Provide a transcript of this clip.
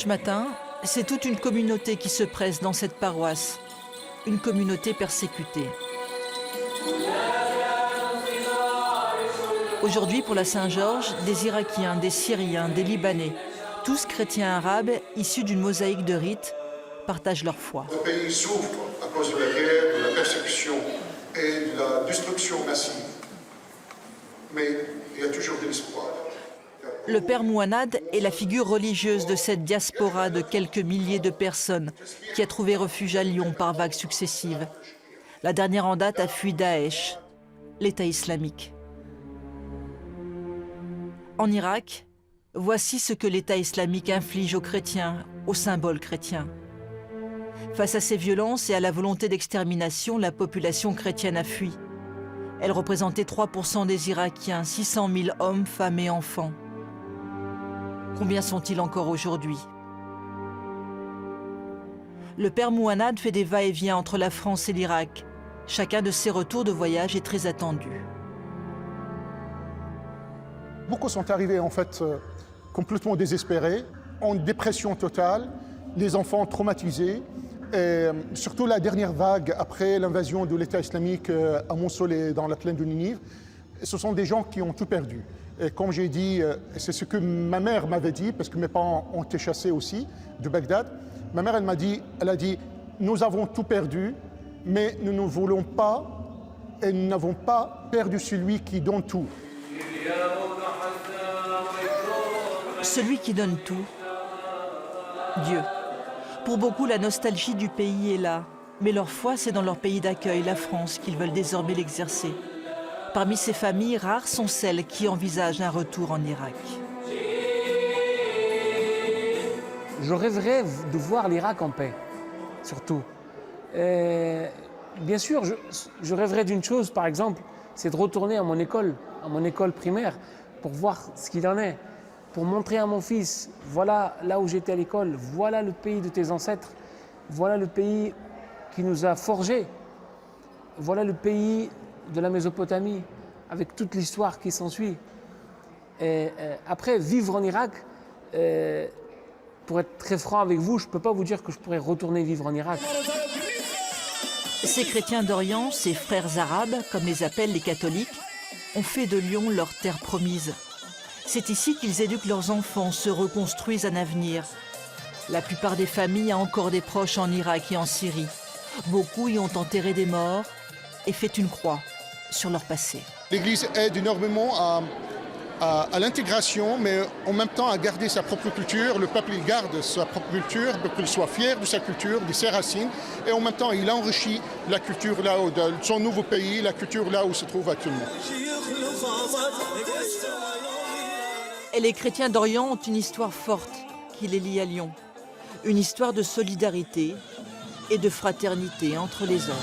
Ce matin, c'est toute une communauté qui se presse dans cette paroisse, une communauté persécutée. Aujourd'hui, pour la Saint-Georges, des Irakiens, des Syriens, des Libanais, tous chrétiens arabes issus d'une mosaïque de rites, partagent leur foi. Le pays souffre à cause de la guerre, de la persécution et de la destruction massive. Mais il y a toujours de l'espoir. Le père Mouanad est la figure religieuse de cette diaspora de quelques milliers de personnes qui a trouvé refuge à Lyon par vagues successives. La dernière en date a fui Daesh, l'État islamique. En Irak, voici ce que l'État islamique inflige aux chrétiens, aux symboles chrétiens. Face à ces violences et à la volonté d'extermination, la population chrétienne a fui. Elle représentait 3% des Irakiens, 600 000 hommes, femmes et enfants. Combien sont-ils encore aujourd'hui? Le père Mouanad fait des va-et-vient entre la France et l'Irak. Chacun de ses retours de voyage est très attendu. Beaucoup sont arrivés en fait complètement désespérés, en dépression totale, les enfants traumatisés. Et surtout la dernière vague après l'invasion de l'État islamique à Mossoul et dans la plaine de Ninive, ce sont des gens qui ont tout perdu. Et comme j'ai dit, c'est ce que ma mère m'avait dit, parce que mes parents ont été chassés aussi de Bagdad. Ma mère, elle a dit, nous avons tout perdu, mais nous ne voulons pas, et nous n'avons pas perdu celui qui donne tout. Celui qui donne tout, Dieu. Pour beaucoup, la nostalgie du pays est là, mais leur foi, c'est dans leur pays d'accueil, la France, qu'ils veulent désormais l'exercer. Parmi ces familles, rares sont celles qui envisagent un retour en Irak. Je rêverais de voir l'Irak en paix, surtout. Bien sûr, je rêverais d'une chose, par exemple, c'est de retourner à mon école primaire, pour voir ce qu'il en est, pour montrer à mon fils, voilà là où j'étais à l'école, voilà le pays de tes ancêtres, voilà le pays qui nous a forgés, voilà le pays de la Mésopotamie, avec toute l'histoire qui s'ensuit. Après, vivre en Irak, pour être très franc avec vous, je ne peux pas vous dire que je pourrais retourner vivre en Irak. Ces chrétiens d'Orient, ces frères arabes, comme les appellent les catholiques, ont fait de Lyon leur terre promise. C'est ici qu'ils éduquent leurs enfants, se reconstruisent un avenir. La plupart des familles ont encore des proches en Irak et en Syrie. Beaucoup y ont enterré des morts et fait une croix sur leur passé. L'Église aide énormément à l'intégration, mais en même temps à garder sa propre culture. Le peuple, il garde sa propre culture, pour qu'il soit fier de sa culture, de ses racines, et en même temps, il enrichit la culture là où, de son nouveau pays, la culture là où il se trouve actuellement. Et les chrétiens d'Orient ont une histoire forte qui les lie à Lyon. Une histoire de solidarité et de fraternité entre les hommes.